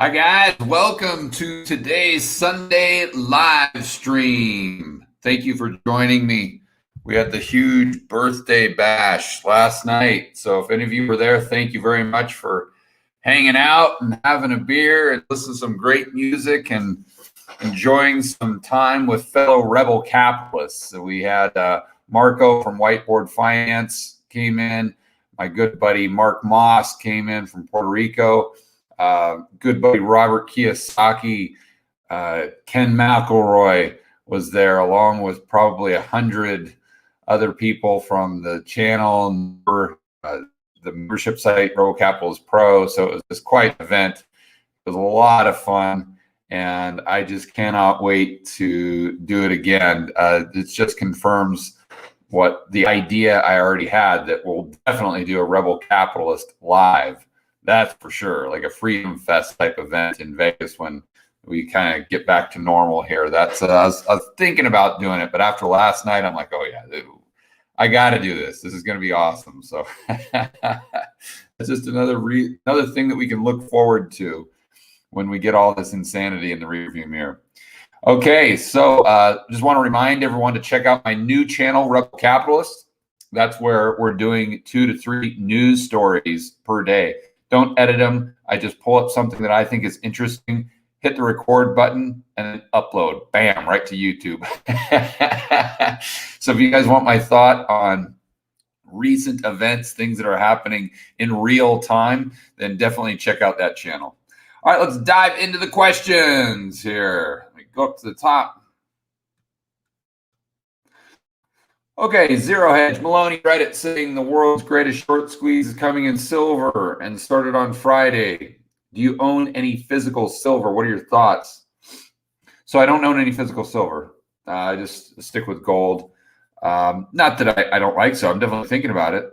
Hi guys, welcome to today's Sunday live stream. Thank you for joining me. We had the huge birthday bash last night. So if any of you were there, thank you very much for hanging out and having a beer and listening to some great music and enjoying some time with fellow rebel capitalists. So we had Marco from Whiteboard Finance came in. My good buddy Mark Moss came in from Puerto Rico. Good buddy Robert Kiyosaki, Ken McElroy was there, along with probably 100 other people from the channel and the membership site Rebel Capitalist Pro. So it was quite an event. It was a lot of fun, and I just cannot wait to do it again. It just confirms what the idea I already had, that we'll definitely do a Rebel Capitalist live. That's for sure, like a Freedom Fest type event in Vegas when we kind of get back to normal here. That's I was thinking about doing it, but after last night, I'm like, oh yeah, I got to do this. This is going to be awesome. So it's just another thing that we can look forward to when we get all this insanity in the rearview mirror. Okay, so just want to remind everyone to check out my new channel, Rebel Capitalist. That's where we're doing 2 to 3 news stories per day. Don't edit them. I just pull up something that I think is interesting, hit the record button, and then upload. Bam, right to YouTube. So if you guys want my thought on recent events, things that are happening in real time, then definitely check out that channel. All right, let's dive into the questions here. Let me go up to the top. Okay, Zero Hedge. Maloney Reddit saying the world's greatest short squeeze is coming in silver and started on Friday. Do you own any physical silver? What are your thoughts? So I don't own any physical silver. I just stick with gold. Not that I don't like so. I'm definitely thinking about it.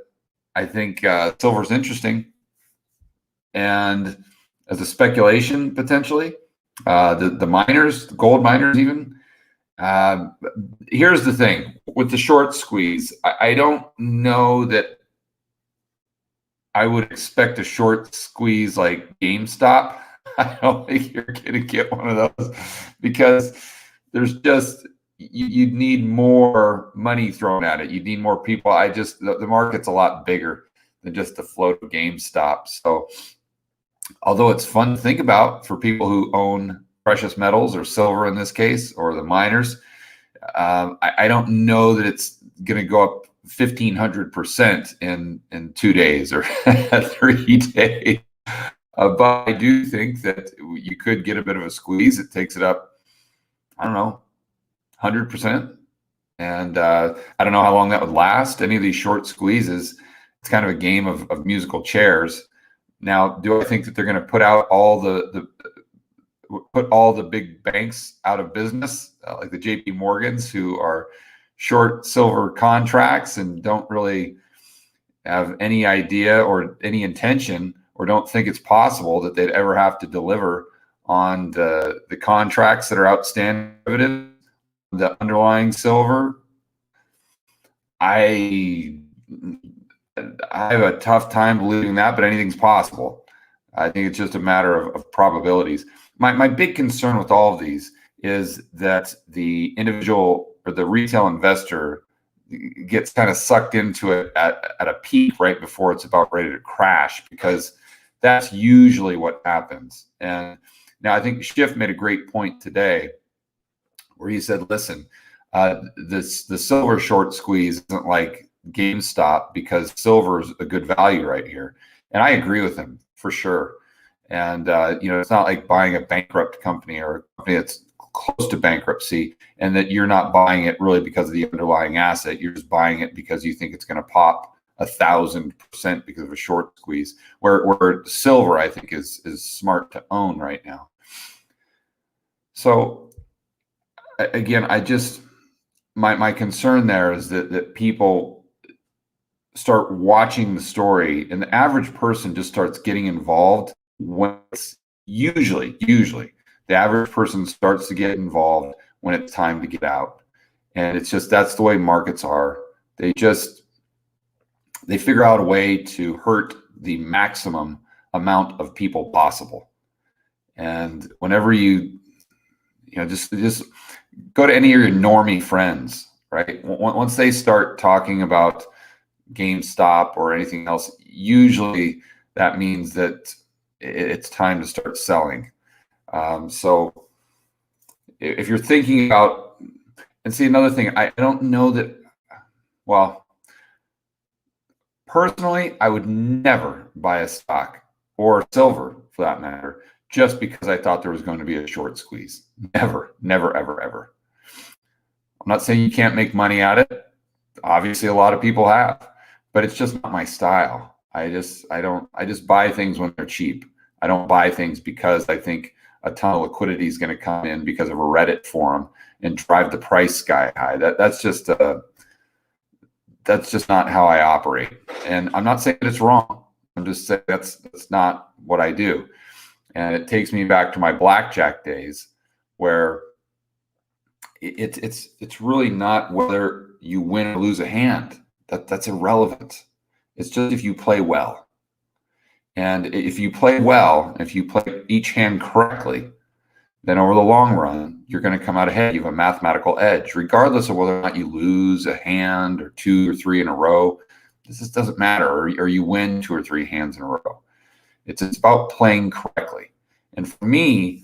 I think silver is interesting. And as a speculation, potentially, the miners, the gold miners even. Here's the thing with the short squeeze. I don't know that I would expect a short squeeze like GameStop. I don't think you're going to get one of those because there's just, you'd need more money thrown at it. You'd need more people. The market's a lot bigger than just the float of GameStop. So although it's fun to think about for people who own precious metals or silver in this case, or the miners, I don't know that it's going to go up 1,500% in 2 days or 3 days. But I do think that you could get a bit of a squeeze. It takes it up, I don't know, 100%. And I don't know how long that would last. Any of these short squeezes, it's kind of a game of musical chairs. Now, do I think that they're going to put out all the big banks out of business, like the JP Morgans, who are short silver contracts and don't really have any idea or any intention, or don't think it's possible that they'd ever have to deliver on the contracts that are outstanding, the underlying silver? I have a tough time believing that, but anything's possible. I think it's just a matter of probabilities. My big concern with all of these is that the individual or the retail investor gets kind of sucked into it at a peak right before it's about ready to crash, because that's usually what happens. And now I think Schiff made a great point today where he said, listen, the silver short squeeze isn't like GameStop because silver is a good value right here. And I agree with him for sure. And, it's not like buying a bankrupt company or a company that's close to bankruptcy, and that you're not buying it really because of the underlying asset. You're just buying it because you think it's going to pop 1,000% because of a short squeeze, where silver, I think, is smart to own right now. So again, my concern there is that people start watching the story, and the average person just starts getting involved when it's usually the average person starts to get involved when it's time to get out. And it's just, that's the way markets are. They figure out a way to hurt the maximum amount of people possible. And whenever just go to any of your normie friends, right? Once they start talking about GameStop or anything else, usually that means that it's time to start selling. So if you're thinking about, and see, another thing, I don't know that, well, personally, I would never buy a stock or silver for that matter, just because I thought there was going to be a short squeeze. Never, never, ever, ever. I'm not saying you can't make money at it. Obviously, a lot of people have, but it's just not my style. I just buy things when they're cheap. I don't buy things because I think a ton of liquidity is going to come in because of a Reddit forum and drive the price sky high. That's just not how I operate. And I'm not saying it's wrong. I'm just saying that's not what I do. And it takes me back to my blackjack days, where it's really not whether you win or lose a hand. That's irrelevant. It's just if you play well. And if you play well, if you play each hand correctly, then over the long run, you're going to come out ahead. You have a mathematical edge, regardless of whether or not you lose a hand or 2 or 3 in a row. This just doesn't matter, or you win 2 or 3 hands in a row. It's about playing correctly. And for me,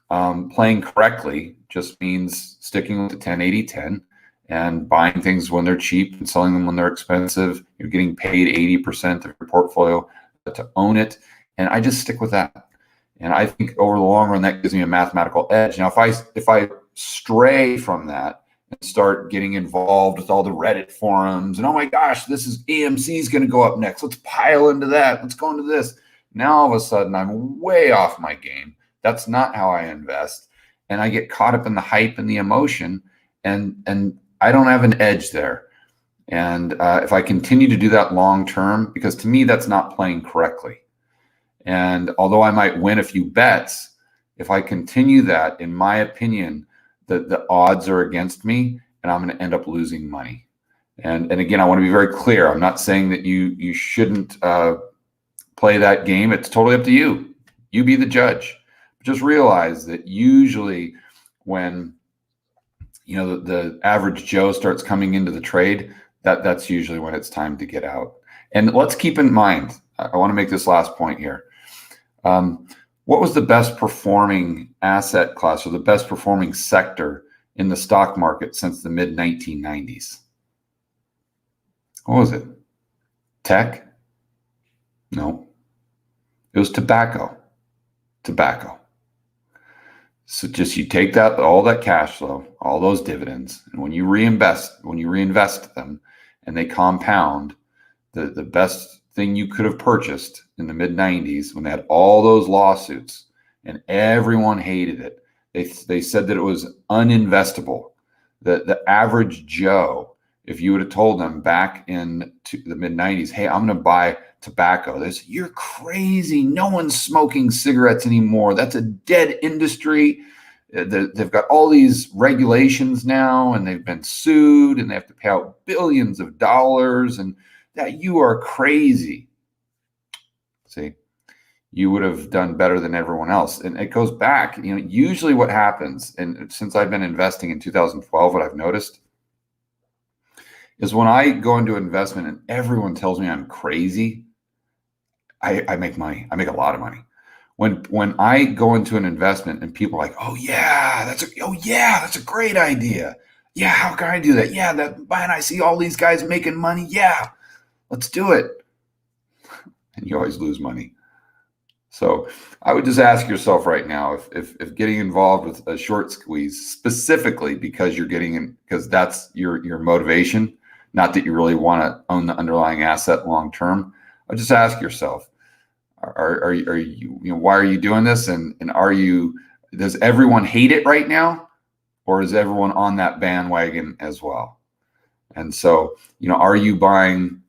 playing correctly just means sticking with the 10-80-10 and buying things when they're cheap and selling them when they're expensive. You're getting paid 80% of your portfolio to own it. And I just stick with that. And I think over the long run, that gives me a mathematical edge. Now, if I stray from that and start getting involved with all the Reddit forums and, oh my gosh, this is AMC is going to go up next. Let's pile into that. Let's go into this. Now, all of a sudden, I'm way off my game. That's not how I invest. And I get caught up in the hype and the emotion, and I don't have an edge there. And if I continue to do that long term, because to me, that's not playing correctly. And although I might win a few bets, if I continue that, in my opinion, the odds are against me, and I'm going to end up losing money. And again, I want to be very clear. I'm not saying that you shouldn't play that game. It's totally up to you. You be the judge. But just realize that usually when the average Joe starts coming into the trade, that's usually when it's time to get out. And let's keep in mind, I want to make this last point here. What was the best performing asset class or the best performing sector in the stock market since the mid 1990s? What was it? Tech? No. It was tobacco. Tobacco. So just you take that, all that cash flow, all those dividends, and when you reinvest them and they compound, the best thing you could have purchased in the mid 90s when they had all those lawsuits and everyone hated it. They said that it was uninvestable. The average Joe, if you would have told them back in the mid 90s, hey, I'm going to buy tobacco, they say, you're crazy. No one's smoking cigarettes anymore. That's a dead industry. They've got all these regulations now, and they've been sued, and they have to pay out billions of dollars, and that you are crazy. See, you would have done better than everyone else. And it goes back, usually what happens, and since I've been investing in 2012, what I've noticed is when I go into investment and everyone tells me I'm crazy, I make money. I make a lot of money. When I go into an investment and people are like, oh yeah, that's a great idea. Yeah, how can I do that? Yeah, man, I see all these guys making money. Yeah, let's do it. And you always lose money. So I would just ask yourself right now if getting involved with a short squeeze, specifically because you're getting in, because that's your motivation, not that you really want to own the underlying asset long term. I would just ask yourself, are you why are you doing this? And does everyone hate it right now? Or is everyone on that bandwagon as well? And so, are you buying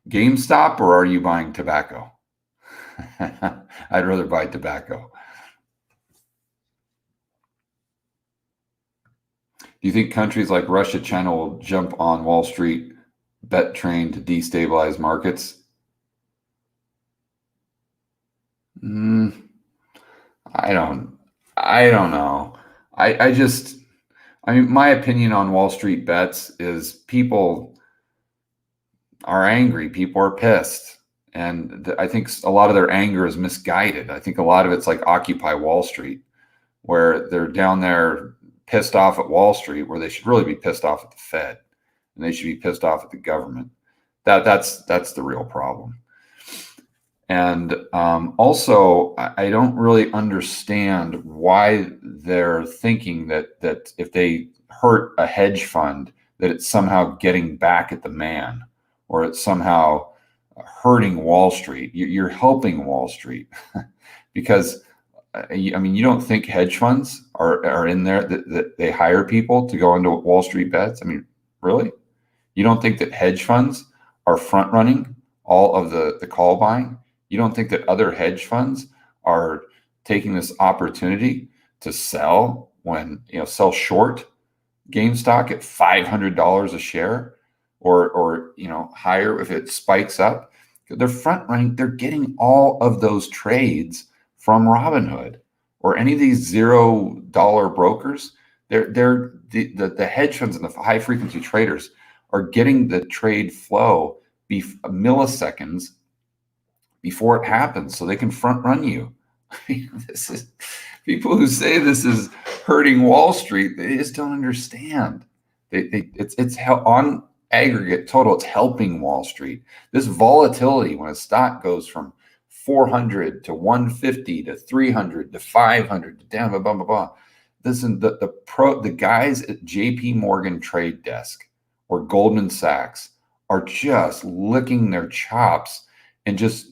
GameStop or are you buying tobacco? I'd rather buy tobacco. Do you think countries like Russia, China will jump on Wall Street bet train to destabilize markets? I don't, I don't know. I mean, my opinion on Wall Street bets is people are angry, people are pissed. And I think a lot of their anger is misguided. I think a lot of it's like Occupy Wall Street, where they're down there pissed off at Wall Street, where they should really be pissed off at the Fed, and they should be pissed off at the government. That's the real problem. And also, I don't really understand why they're thinking that if they hurt a hedge fund, that it's somehow getting back at the man, or it's somehow hurting Wall Street. You're helping Wall Street because, I mean, you don't think hedge funds are in there, that they hire people to go into Wall Street bets? I mean, really? You don't think that hedge funds are front running all of the call buying? You don't think that other hedge funds are taking this opportunity to sell sell short GameStop at $500 a share, or higher if it spikes up? They're front running. They're getting all of those trades from Robinhood or any of these $0 brokers. They're the hedge funds and the high frequency traders are getting the trade flow milliseconds before it happens, so they can front run you. I mean, this is, people who say this is hurting Wall Street, they just don't understand. It's on aggregate total, it's helping Wall Street. This volatility, when a stock goes from 400 to 150 to 300 to 500 to down, blah blah blah blah. Listen, the guys at J.P. Morgan trade desk or Goldman Sachs are just licking their chops and just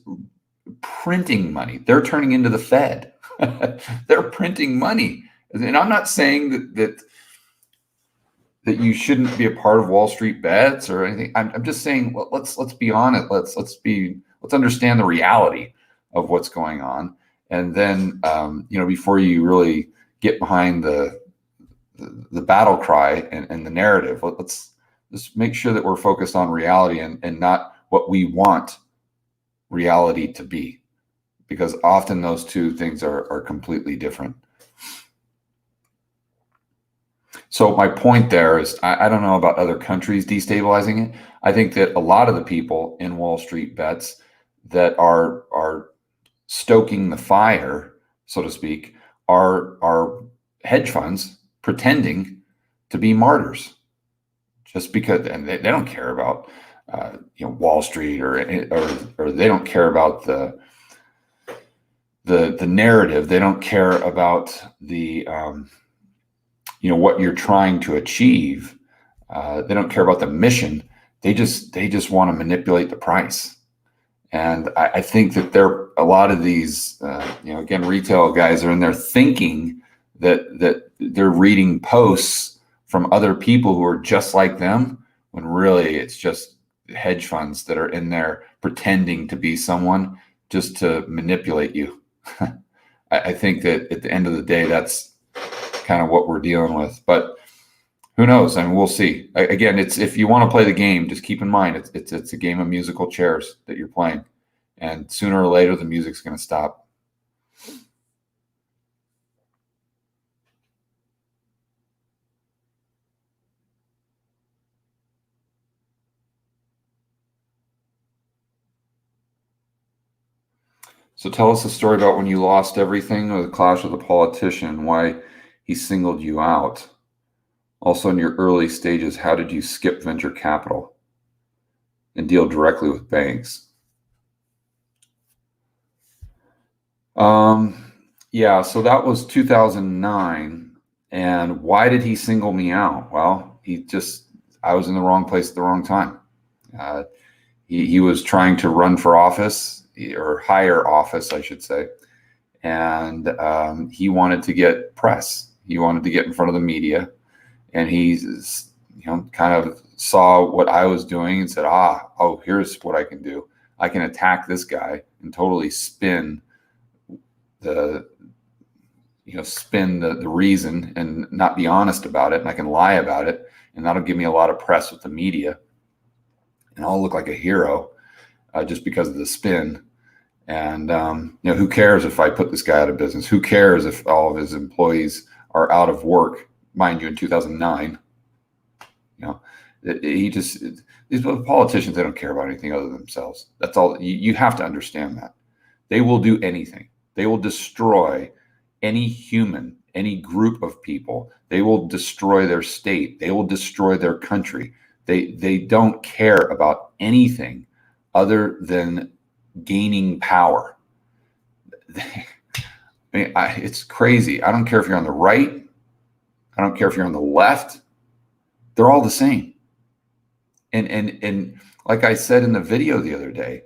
printing money. They're turning into the Fed. They're printing money. And I'm not saying that you shouldn't be a part of Wall Street bets or anything. I'm just saying, well, let's be honest. Let's understand the reality of what's going on. And then, before you really get behind the battle cry and the narrative, let's just make sure that we're focused on reality and not what we want reality to be, because often those two things are completely different. So my point there is, I don't know about other countries destabilizing it. I think that a lot of the people in Wall Street bets that are stoking the fire, so to speak, are hedge funds pretending to be martyrs, just because, and they don't care about Wall Street or they don't care about the narrative. They don't care about the what you're trying to achieve. They don't care about the mission. They just want to manipulate the price. And I think that a lot of these again, retail guys are in there thinking that they're reading posts from other people who are just like them, when really it's just hedge funds that are in there pretending to be someone just to manipulate you. I think that at the end of the day, that's kind of what we're dealing with. But who knows? I mean, we'll see. Again, it's, if you want to play the game, just keep in mind it's a game of musical chairs that you're playing, and sooner or later the music's going to stop. So tell us a story about when you lost everything, or the clash with a politician, why he singled you out. Also, in your early stages, how did you skip venture capital and deal directly with banks? Yeah, so that was 2009. And why did he single me out? Well, I was in the wrong place at the wrong time. He was trying to run for office, or higher office, I should say. And he wanted to get press. He wanted to get in front of the media. And he kind of saw what I was doing and said, here's what I can do. I can attack this guy and totally spin the reason and not be honest about it. And I can lie about it. And that'll give me a lot of press with the media. And I'll look like a hero just because of the spin. And who cares if I put this guy out of business? Who cares if all of his employees are out of work? Mind you, in 2009, these politicians, they don't care about anything other than themselves. That's all. You have to understand that. They will do anything. They will destroy any human, any group of people. They will destroy their state. They will destroy their country. They don't care about anything other than gaining power. It's crazy. I don't care if you're on the right. I don't care if you're on the left. They're all the same. And like I said in the video the other day,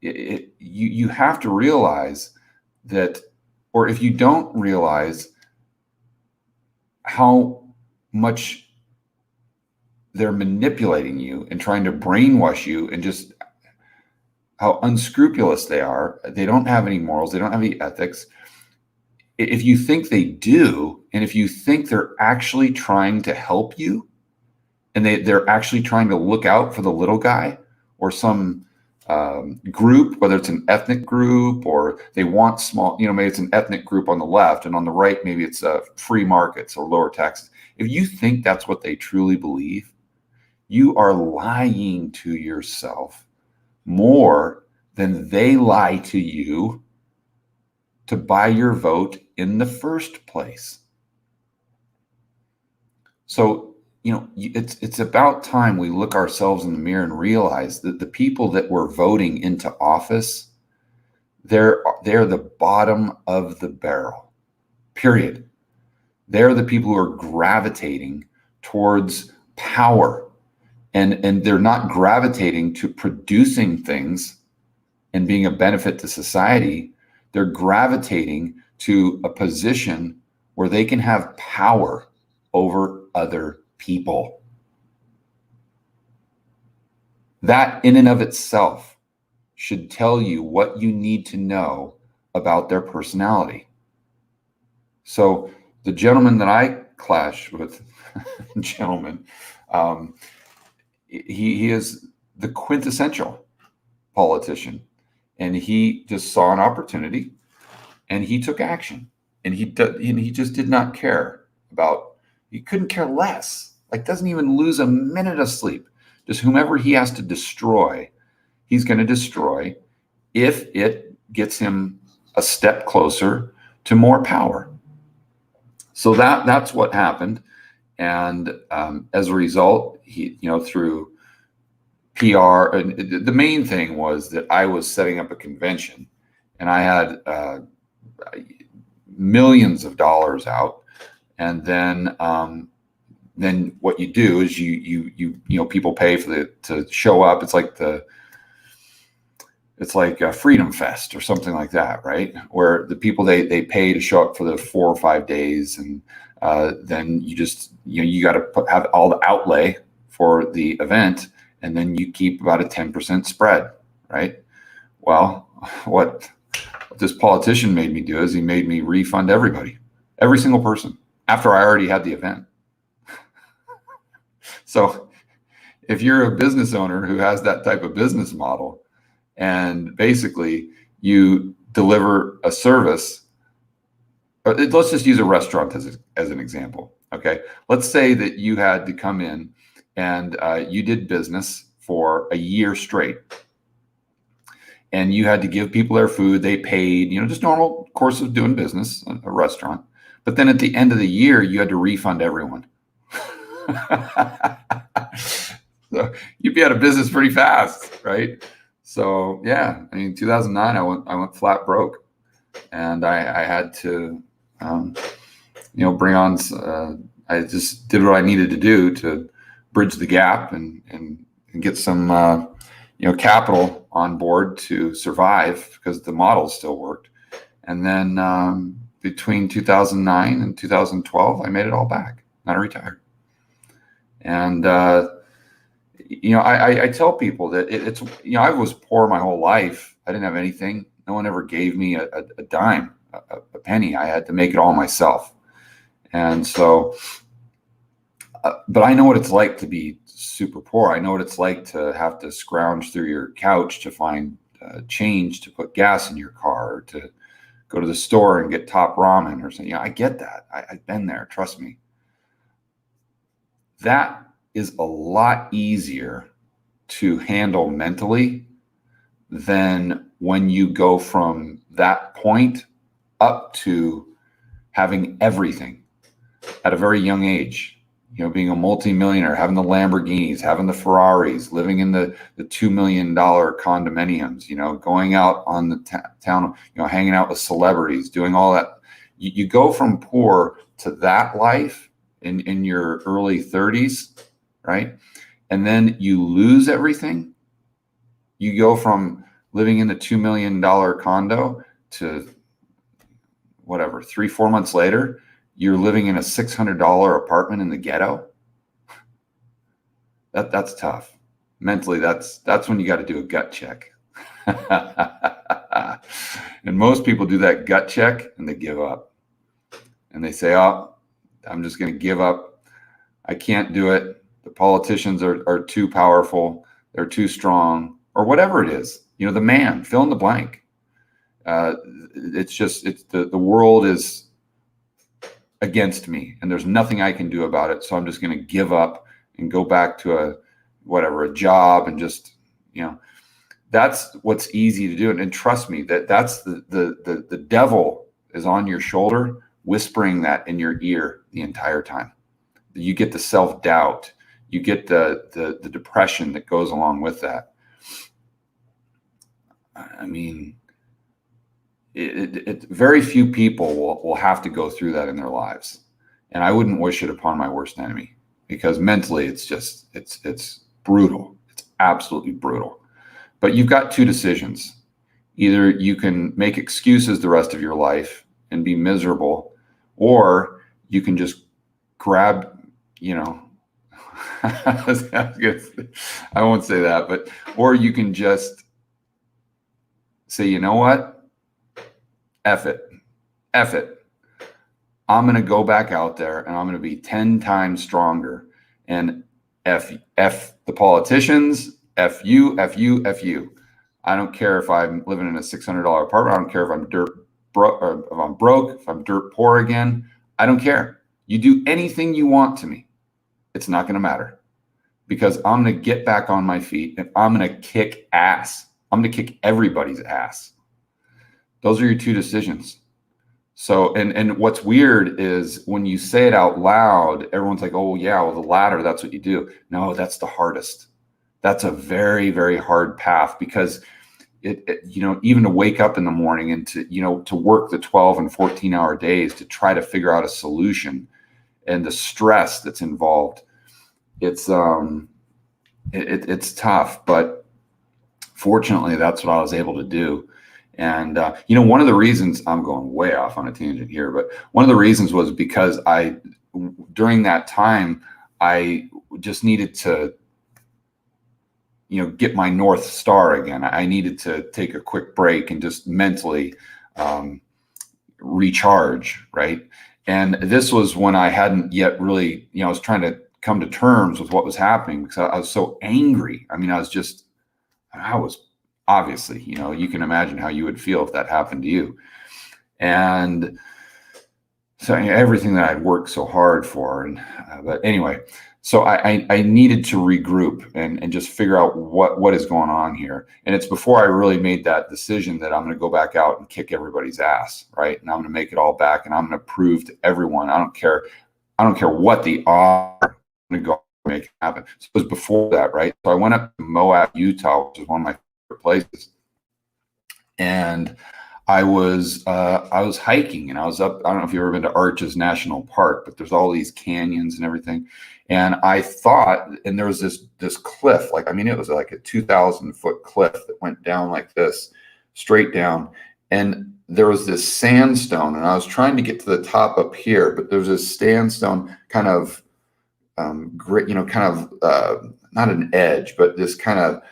you have to realize that, or if you don't realize how much they're manipulating you and trying to brainwash you, and just how unscrupulous they are. They don't have any morals. They don't have any ethics. If you think they do, and if you think they're actually trying to help you, and they're actually trying to look out for the little guy or some group, whether it's an ethnic group or they want small, maybe it's an ethnic group on the left, and on the right, maybe it's free markets or lower taxes. If you think that's what they truly believe, you are lying to yourself more than they lie to you to buy your vote in the first place. So, it's about time we look ourselves in the mirror and realize that the people that we're voting into office, they're the bottom of the barrel, period. They're the people who are gravitating towards power, and they're not gravitating to producing things and being a benefit to society. They're gravitating to a position where they can have power over other people. That in and of itself should tell you what you need to know about their personality. So the gentleman that I clash with, he is the quintessential politician, and he just saw an opportunity and he took action, and he just did not care about, he couldn't care less, like doesn't even lose a minute of sleep. Just whomever he has to destroy, he's going to destroy if it gets him a step closer to more power. So that's what happened. And as a result, he, through PR, and the main thing was that I was setting up a convention, and I had millions of dollars out. And then what you do is you people pay to show up. It's like a Freedom Fest or something like that, right? Where the people they pay to show up for the 4 or 5 days, and then you just you got to have all the outlay for the event, and then you keep about a 10% spread, right? Well, what this politician made me do is he made me refund everybody, every single person, after I already had the event. So if you're a business owner who has that type of business model, and basically you deliver a service, let's just use a restaurant as an example. Okay. Let's say that you had to come in and you did business for a year straight, and you had to give people their food. They paid, just normal course of doing business, a restaurant. But then at the end of the year, you had to refund everyone. So you'd be out of business pretty fast, right? So yeah, 2009, I went flat broke, and I had to, bring on. I just did what I needed to do to bridge the gap and get some, capital on board to survive, because the model still worked. And then between 2009 and 2012, I made it all back, and I retired. And I tell people that it's I was poor my whole life. I didn't have anything. No one ever gave me a dime, a penny. I had to make it all myself. And so, but I know what it's like to be super poor. I know what it's like to have to scrounge through your couch to find change to put gas in your car, or to go to the store and get top ramen or something. I get that. I've been there. Trust me. That is a lot easier to handle mentally than when you go from that point up to having everything at a very young age. Being a multimillionaire, having the Lamborghinis, having the Ferraris, living in the $2 million condominiums, going out on the town, hanging out with celebrities, doing all that. You go from poor to that life in your early 30s, right? And then you lose everything. You go from living in the $2 million condo to whatever, 3-4 months later, you're living in a $600 apartment in the ghetto. That's tough. Mentally, that's when you got to do a gut check. And most people do that gut check and they give up. And they say, oh, I'm just going to give up. I can't do it. The politicians are too powerful. They're too strong, or whatever it is. The man, fill in the blank. It's the world is against me and there's nothing I can do about it. So I'm just going to give up and go back to a job and just, that's what's easy to do. And trust me, that's the devil is on your shoulder, whispering that in your ear the entire time. You get the self-doubt, you get the depression that goes along with that. I mean, very few people will have to go through that in their lives. And I wouldn't wish it upon my worst enemy, because mentally it's brutal. It's absolutely brutal. But you've got two decisions. Either you can make excuses the rest of your life and be miserable, or you can just grab, I won't say that, or you can just say, you know what? F it. I'm going to go back out there and I'm going to be 10 times stronger. And F the politicians, F you. I don't care if I'm living in a $600 apartment. I don't care if I'm if I'm broke, if I'm dirt poor again. I don't care. You do anything you want to me. It's not going to matter, because I'm going to get back on my feet and I'm going to kick ass. I'm going to kick everybody's ass. Those are your two decisions. So, and what's weird is when you say it out loud, everyone's like, oh yeah, well, the latter, that's what you do. No, that's the hardest. That's a very, very hard path, because even to wake up in the morning and to work the 12 and 14-hour days to try to figure out a solution, and the stress that's involved, it's tough, but fortunately that's what I was able to do. And, one of the reasons, I'm going way off on a tangent here, but one of the reasons was because during that time, I just needed to, get my North Star again. I needed to take a quick break and just mentally recharge, right? And this was when I hadn't yet really, I was trying to come to terms with what was happening, because I was so angry. I mean, I was obviously, you can imagine how you would feel if that happened to you. And so everything that I'd worked so hard for. But anyway, so I needed to regroup and just figure out what is going on here. And it's before I really made that decision that I'm going to go back out and kick everybody's ass, right? And I'm going to make it all back, and I'm going to prove to everyone, I don't care what the odds are, I'm going to go make it happen. So it was before that, right? So I went up to Moab, Utah, which is one of my places, and I was hiking, and I was up. I don't know if you've ever been to Arches National Park, but there's all these canyons and everything. And I thought, and there was this cliff, it was like a 2,000-foot cliff that went down like this, straight down. And there was this sandstone, and I was trying to get to the top up here, but there's this sandstone kind of grit, not an edge, but this kind of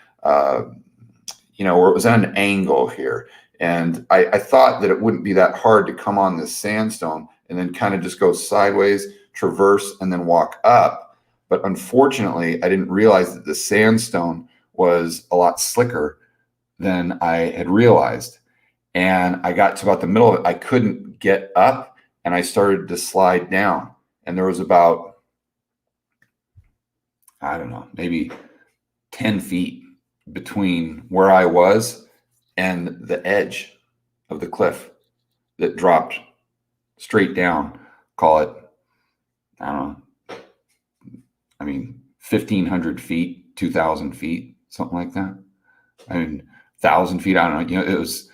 where it was at an angle here. And I thought that it wouldn't be that hard to come on this sandstone and then kind of just go sideways, traverse, and then walk up. But unfortunately, I didn't realize that the sandstone was a lot slicker than I had realized. And I got to about the middle of it. I couldn't get up, and I started to slide down. And there was about, I don't know, maybe 10 feet between where I was and the edge of the cliff that dropped straight down. Call it, I don't know, 1,500 feet, 2,000 feet, something like that. 1,000 feet, I don't know. It was,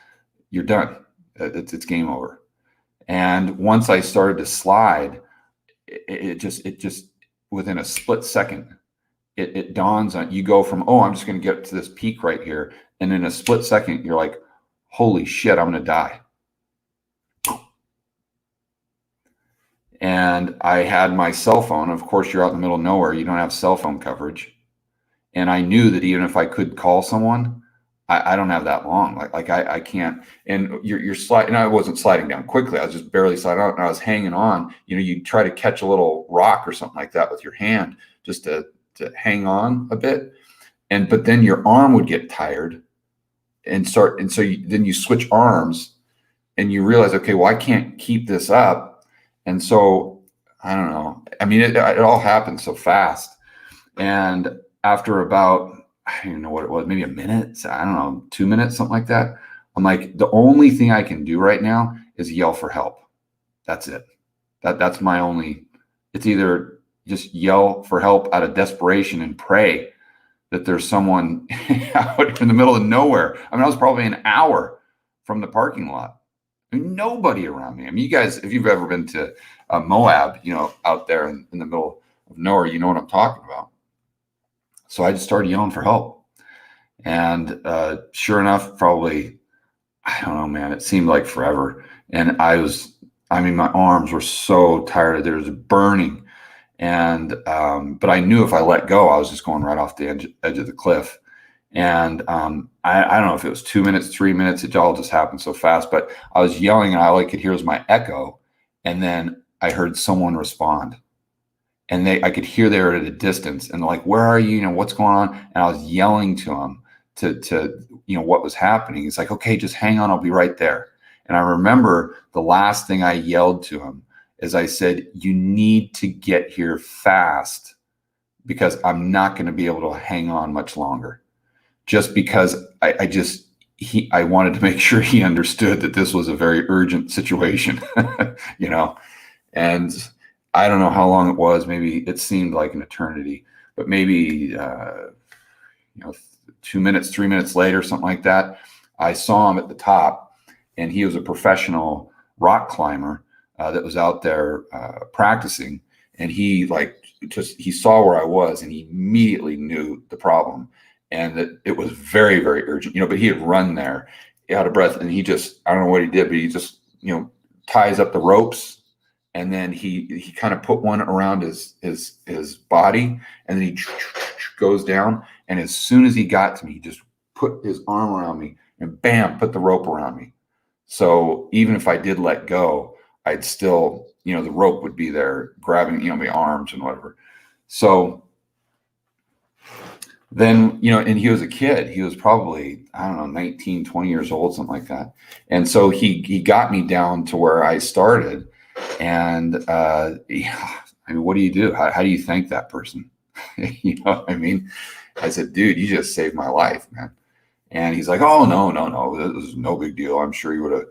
you're done. It's game over. And once I started to slide, it just within a split second, it dawns on you. Go from, oh, I'm just going to get to this peak right here, and in a split second, you're like, holy shit, I'm going to die. And I had my cell phone. Of course, you're out in the middle of nowhere. You don't have cell phone coverage. And I knew that even if I could call someone, I don't have that long. Like I can't. And you're sliding. I wasn't sliding down quickly. I was just barely sliding out, and I was hanging on. You try to catch a little rock or something like that with your hand just to hang on a bit. But then your arm would get tired and start. And so then you switch arms, and you realize, okay, well, I can't keep this up. And so I don't know. It all happened so fast. And after about, I don't even know what it was, maybe a minute, I don't know, 2 minutes, something like that, I'm like, the only thing I can do right now is yell for help. That's it. That's my only, it's either just yell for help out of desperation and pray that there's someone out in the middle of nowhere. I was probably an hour from the parking lot. Nobody around me. You guys, if you've ever been to Moab, out there in the middle of nowhere, you know what I'm talking about. So I just started yelling for help. And sure enough, probably, I don't know, man, it seemed like forever. And my arms were so tired. There was burning. And, but I knew if I let go, I was just going right off the edge of the cliff. And I don't know if it was 2 minutes, 3 minutes, it all just happened so fast, but I was yelling, and all I could hear was my echo. And then I heard someone respond, and I could hear they were at a distance, and they're like, where are you? What's going on? And I was yelling to them to what was happening. It's like, okay, just hang on. I'll be right there. And I remember the last thing I yelled to him is I said, you need to get here fast, because I'm not going to be able to hang on much longer. Just because I wanted to make sure he understood that this was a very urgent situation, and I don't know how long it was. Maybe it seemed like an eternity, but maybe, 2 minutes, 3 minutes later, something like that, I saw him at the top, and he was a professional rock climber that was out there practicing. And he saw where I was, and he immediately knew the problem. And that it was very, very urgent, but he had run there out of breath, and I don't know what he did, but he just, ties up the ropes, and then he kind of put one around his body, and then he goes down. And as soon as he got to me, he just put his arm around me and bam, put the rope around me. So even if I did let go, I'd still, the rope would be there grabbing, my arms and whatever. So then, and he was a kid. He was probably, 19, 20 years old, something like that. And so he got me down to where I started. And what do you do? How do you thank that person? You know what I mean? I said, dude, you just saved my life, man. And he's like, oh, no, this is no big deal. I'm sure you would have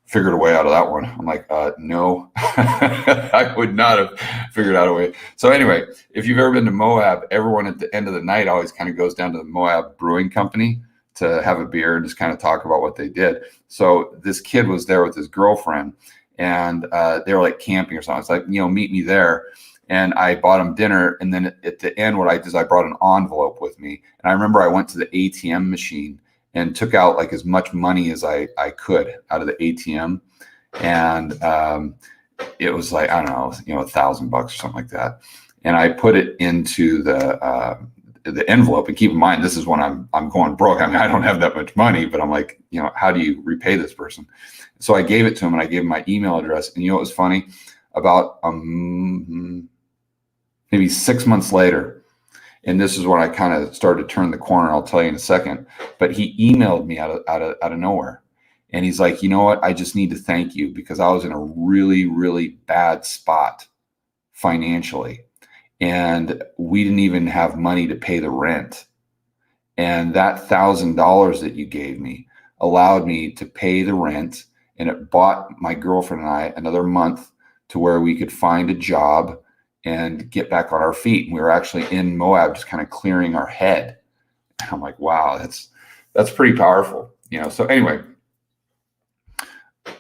figured a way out of that one. I'm like, no, I would not have figured out a way. So anyway, if you've ever been to Moab, everyone at the end of the night always kind of goes down to the Moab Brewing Company to have a beer and just kind of talk about what they did. So this kid was there with his girlfriend, and they were like camping or something. It's like, meet me there. And I bought him dinner. And then at the end, what I did is I brought an envelope with me. And I remember I went to the ATM machine and took out like as much money as I could out of the ATM. And it was like, I don't know, $1,000 or something like that. And I put it into the envelope. And keep in mind, this is when I'm going broke. I don't have that much money, but I'm like, how do you repay this person? So I gave it to him, and I gave him my email address. And what was funny? About maybe 6 months later, And this is when I kind of started to turn the corner. I'll tell you in a second. But he emailed me out of nowhere. And he's like, you know what? I just need to thank you because I was in a really, really bad spot financially. And we didn't even have money to pay the rent. And that $1,000 that you gave me allowed me to pay the rent. And it bought my girlfriend and I another month to where we could find a job and get back on our feet. And we were actually in Moab, just kind of clearing our head. And I'm like, wow, that's pretty powerful. So anyway,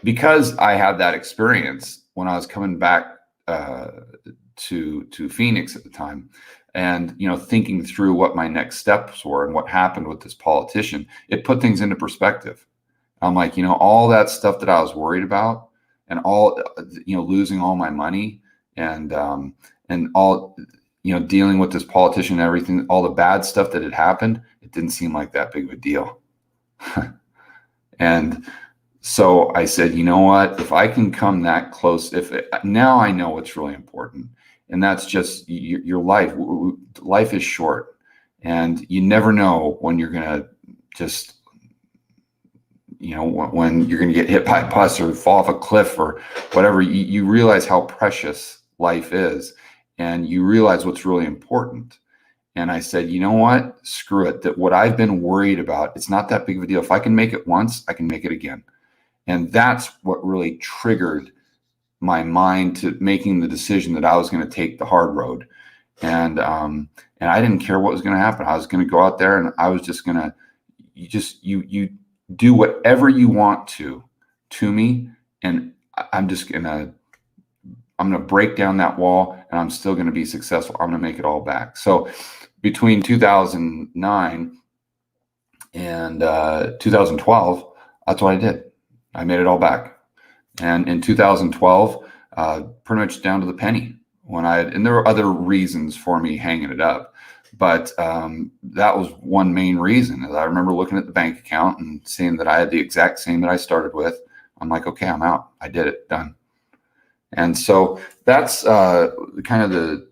because I had that experience when I was coming back to Phoenix at the time, and thinking through what my next steps were and what happened with this politician, it put things into perspective. I'm like, all that stuff that I was worried about, and all losing all my money, and all dealing with this politician and everything, all the bad stuff that had happened, it didn't seem like that big of a deal. And so I said, you know what, if I can come that close, now I know what's really important. And that's just your life. Life is short, and you never know when you're going to just, when you're going to get hit by a bus or fall off a cliff or whatever. You realize how precious life is, and you realize what's really important. And I said, you know what, screw it. That what I've been worried about, it's not that big of a deal. If I can make it once, I can make it again. And that's what really triggered my mind to making the decision that I was going to take the hard road. And I didn't care what was going to happen. I was going to go out there, and I was just going to, you do whatever you want to me. And I'm going to break down that wall, and I'm still going to be successful. I'm going to make it all back. So between 2009 and 2012, that's what I did. I made it all back. And in 2012, pretty much down to the penny, and there were other reasons for me hanging it up, but that was one main reason. I remember looking at the bank account and seeing that I had the exact same that I started with. I'm like, okay, I'm out. I did it, done. And so that's kind of the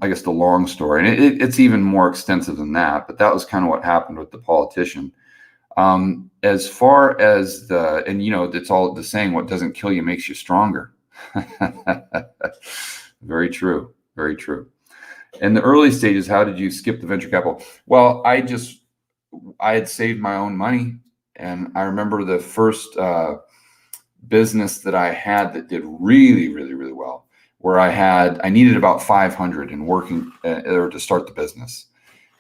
I guess the long story, and it's even more extensive than that. But that was kind of what happened with the politician. As far as it's all the saying, what doesn't kill you makes you stronger. Very true. Very true. In the early stages, how did you skip the venture capital? Well, I had saved my own money. And I remember the first business that I had that did really, really, really well, where I needed about 500 in working or to start the business.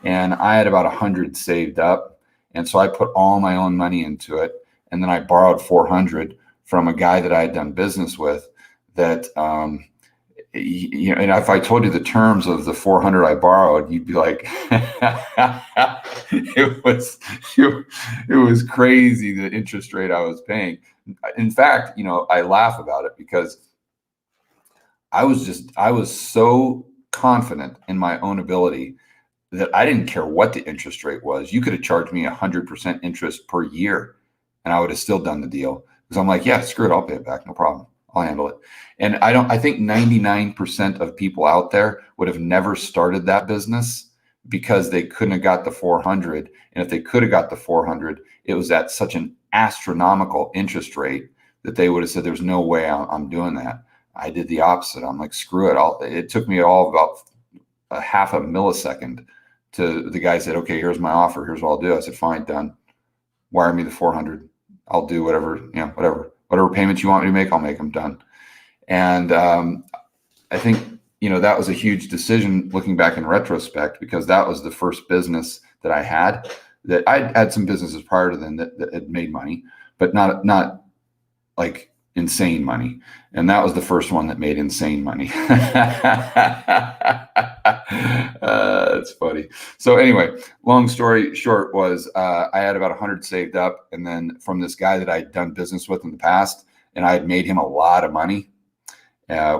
And I had about 100 saved up. And so I put all my own money into it. And then I borrowed 400 from a guy that I had done business with that, and if I told you the terms of the 400 I borrowed, you'd be like, it was crazy, the interest rate I was paying. In fact, I laugh about it because I was so confident in my own ability that I didn't care what the interest rate was. You could have charged me 100% interest per year, and I would have still done the deal. Because I'm like, yeah, screw it, I'll pay it back, no problem, I'll handle it. And I think 99% of people out there would have never started that business because they couldn't have got the 400. And if they could have got the 400, it was at such an astronomical interest rate that they would have said, there's no way I'm doing that. I did the opposite. I'm like, screw it. It took me all about a half a millisecond to the guy said, okay, here's my offer. Here's what I'll do. I said, fine, done. Wire me the 400. I'll do whatever payments you want me to make, I'll make them, done. And I think, that was a huge decision looking back in retrospect, because that was the first business that I had. That I had some businesses prior to then that had made money, but not like insane money. And that was the first one that made insane money. That's funny. So anyway, long story short was I had about 100 saved up. And then from this guy that I'd done business with in the past, and I had made him a lot of money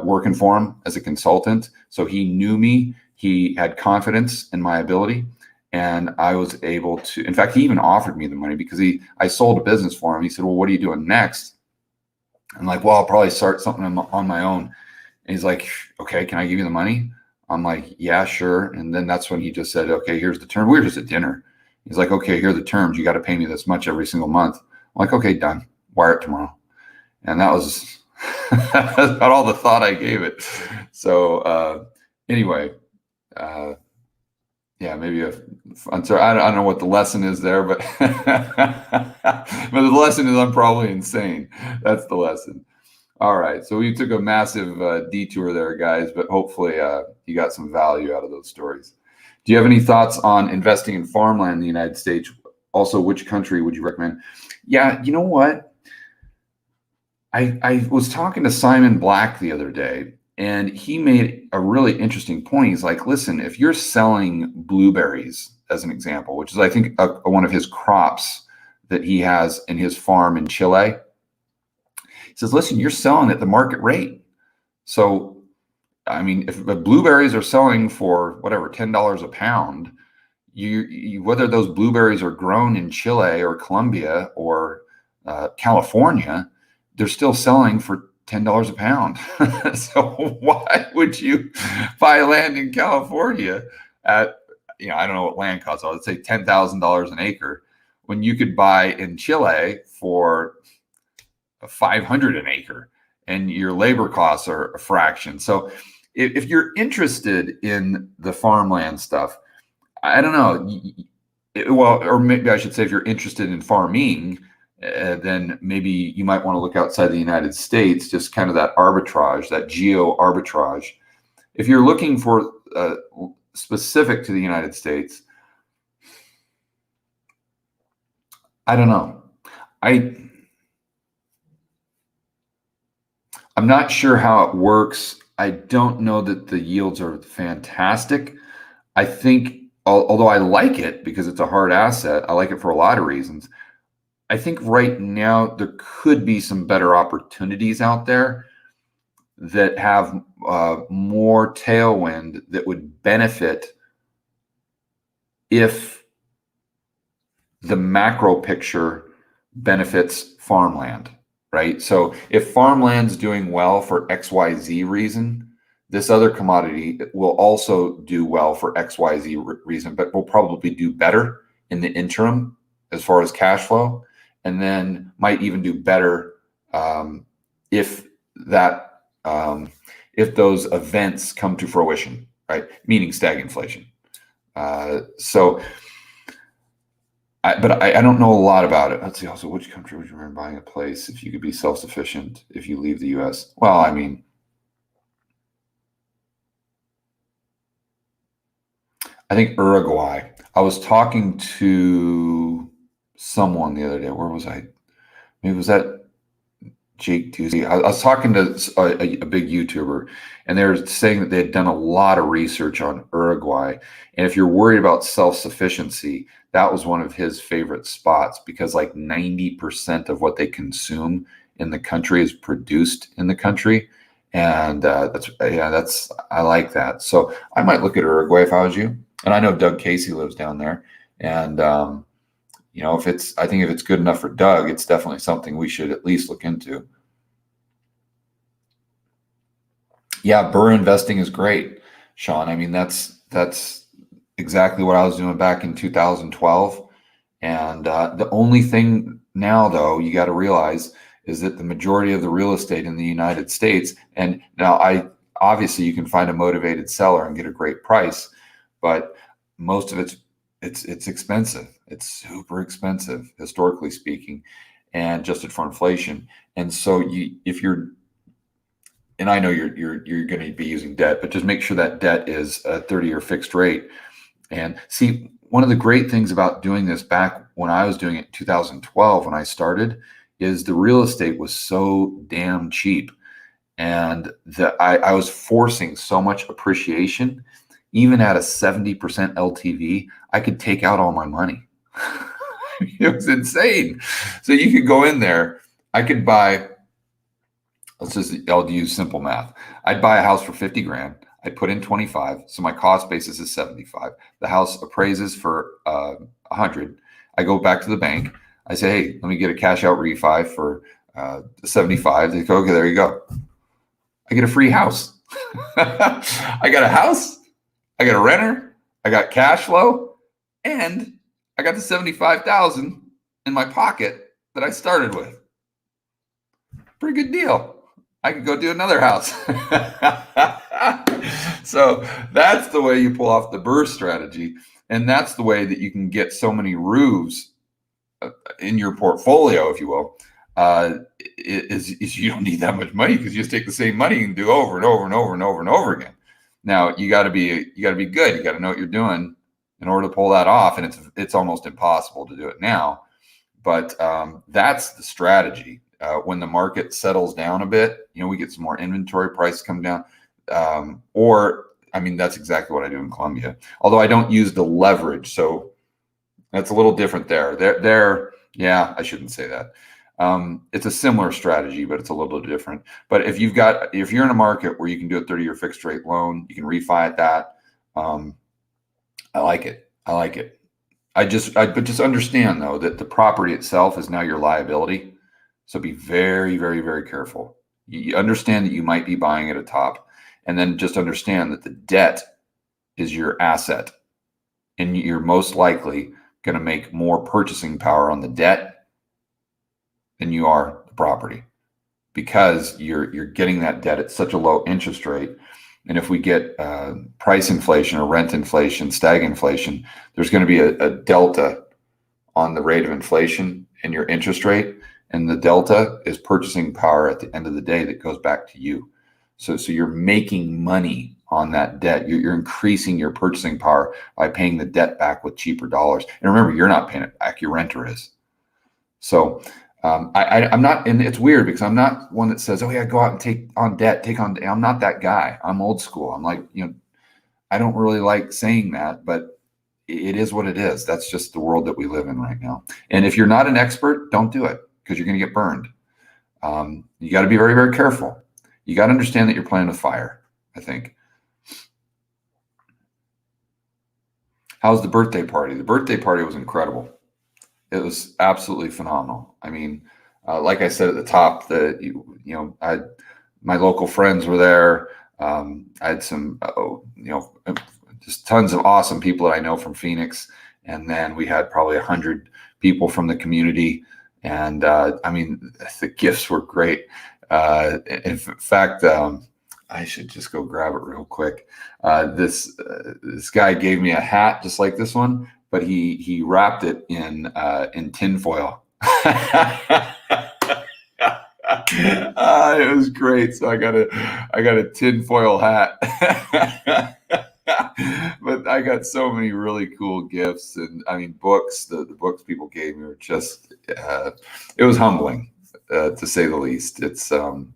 working for him as a consultant. So he knew me. He had confidence in my ability. And I was able to, in fact, he even offered me the money because I sold a business for him. He said, well, what are you doing next? I'm like, well, I'll probably start something on my own. And he's like, okay, can I give you the money? I'm like, yeah, sure. And then that's when he just said, okay, here's the term. We were just at dinner. He's like, okay, here are the terms. You got to pay me this much every single month. I'm like, okay, done. Wire it tomorrow. And that was about all the thought I gave it. So anyway, yeah, maybe I'm sorry, I don't know what the lesson is there, but but the lesson is I'm probably insane. That's the lesson. All right, so we took a massive detour there, guys, but hopefully you got some value out of those stories. Do you have any thoughts on investing in farmland in the United States? Also, which country would you recommend? Yeah, you know what? I was talking to Simon Black the other day, and he made a really interesting point. He's like, listen, if you're selling blueberries, as an example, which is, I think, one of his crops that he has in his farm in Chile, he says, listen, you're selling at the market rate. So, I mean, if the blueberries are selling for whatever, $10 a pound, you whether those blueberries are grown in Chile or Colombia or California, they're still selling for $10 a pound. So why would you buy land in California at, I don't know what land costs, let's say $10,000 an acre, when you could buy in Chile for 500 an acre and your labor costs are a fraction. So if you're interested in the farmland stuff, I don't know. Well, or maybe I should say, if you're interested in farming, then maybe you might want to look outside the United States, just kind of that arbitrage, that geo arbitrage. If you're looking for specific to the United States, I don't know. I'm not sure how it works. I don't know that the yields are fantastic. I think, although I like it because it's a hard asset, I like it for a lot of reasons. I think right now there could be some better opportunities out there that have more tailwind that would benefit if the macro picture benefits farmland, right? So if farmland's doing well for XYZ reason, this other commodity will also do well for XYZ reason, but will probably do better in the interim as far as cash flow, and then might even do better if those events come to fruition, right? Meaning stagflation. But I don't know a lot about it. Let's see. Also, which country would you recommend buying a place if you could be self-sufficient if you leave the U.S.? Well, I mean, I think Uruguay. I was talking to someone the other day. Where was I? Maybe was that Jake Tuesday? I was talking to a big YouTuber, and they were saying that they had done a lot of research on Uruguay. And if you're worried about self-sufficiency, that was one of his favorite spots, because like 90% of what they consume in the country is produced in the country. And I like that. So I might look at Uruguay if I was you. And I know Doug Casey lives down there. And, I think if it's good enough for Doug, it's definitely something we should at least look into. Yeah, Burr investing is great, Sean. I mean, that's exactly what I was doing back in 2012. And the only thing now, though, you got to realize is that the majority of the real estate in the United States, and now obviously you can find a motivated seller and get a great price, but most of it's expensive. It's super expensive, historically speaking, and adjusted for inflation. And so and I know you're going to be using debt, but just make sure that debt is a 30-year fixed rate. And see, one of the great things about doing this back when I was doing it in 2012, when I started, is the real estate was so damn cheap, and I was forcing so much appreciation. Even at a 70% LTV, I could take out all my money. It was insane. So you could go in there. I could buy, I'll use simple math. I'd buy a house for 50 grand. I put in 25. So my cost basis is 75. The house appraises for 100. I go back to the bank. I say, hey, let me get a cash out refi for 75. They go, okay, there you go. I get a free house. I got a house, I got a renter, I got cash flow, and I got the 75,000 in my pocket that I started with. Pretty good deal. I could go do another house. So that's the way you pull off the burst strategy. And that's the way that you can get so many roofs in your portfolio, if you will, is you don't need that much money because you just take the same money and do over and over and over and over and over again. Now you got to be good. You got to know what you're doing in order to pull that off, and it's almost impossible to do it now. But that's the strategy. When the market settles down a bit, we get some more inventory, prices come down, that's exactly what I do in Colombia. Although I don't use the leverage, so that's a little different there. Yeah, I shouldn't say that. It's a similar strategy, but it's a little different. But if you're in a market where you can do a 30-year fixed rate loan, you can refi at that. I like it. But just understand though that the property itself is now your liability. So be very, very, very careful. You understand that you might be buying at a top, and then just understand that the debt is your asset, and you're most likely going to make more purchasing power on the debt than you are the property, because you're getting that debt at such a low interest rate. And if we get price inflation or rent inflation, stagflation, there's going to be a delta on the rate of inflation and your interest rate. And the delta is purchasing power at the end of the day that goes back to you. So you're making money on that debt. You're increasing your purchasing power by paying the debt back with cheaper dollars. And remember, you're not paying it back, your renter is. So I'm not, and it's weird because I'm not one that says, oh yeah, go out and take on debt. I'm not that guy. I'm old school. I'm like, I don't really like saying that, but it is what it is. That's just the world that we live in right now. And if you're not an expert, don't do it, because you're going to get burned. You got to be very, very careful. You got to understand that you're playing with fire, I think. How's the birthday party? The birthday party was incredible. It was absolutely phenomenal. I mean, like I said at the top, my local friends were there. I had some, just tons of awesome people that I know from Phoenix. And then we had probably 100 people from the community. And the gifts were great. In fact, I should just go grab it real quick. This guy gave me a hat just like this one, but he wrapped it in tinfoil. It was great. So I got a tinfoil hat. But I got so many really cool gifts, and books. The books people gave me were just it was humbling, to say the least. It's just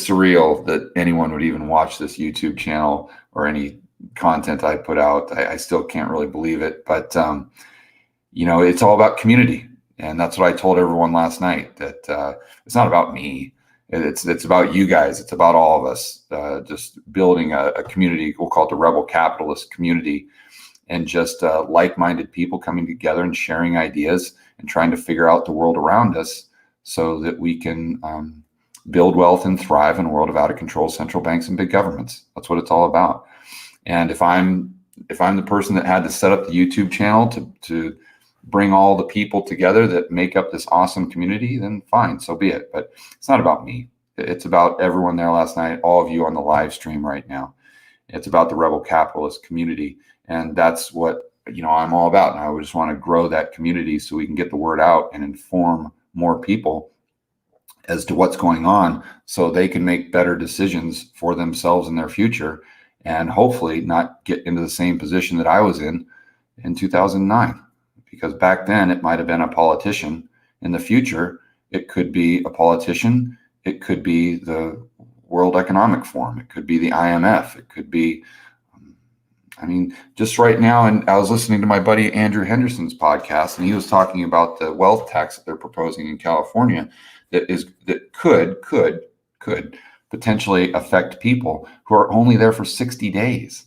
surreal that anyone would even watch this YouTube channel or any content I put out. I still can't really believe it, but it's all about community, and that's what I told everyone last night. That it's not about me. It's about you guys. It's about all of us, just building a community. We'll call it the Rebel Capitalist community, and just like-minded people coming together and sharing ideas and trying to figure out the world around us so that we can build wealth and thrive in a world of out-of-control central banks and big governments. That's what it's all about. And if I'm the person that had to set up the YouTube channel to bring all the people together that make up this awesome community, then fine, so be it. But it's not about me. It's about everyone there last night, all of you on the live stream right now. It's about the Rebel Capitalist community. And that's what, I'm all about. And I just want to grow that community so we can get the word out and inform more people as to what's going on, so they can make better decisions for themselves and their future, and hopefully not get into the same position that I was in 2009. Because back then it might have been a politician. In the future, it could be a politician. It could be the World Economic Forum. It could be the IMF. It could be, just right now. And I was listening to my buddy Andrew Henderson's podcast, and he was talking about the wealth tax that they're proposing in California that could potentially affect people who are only there for 60 days.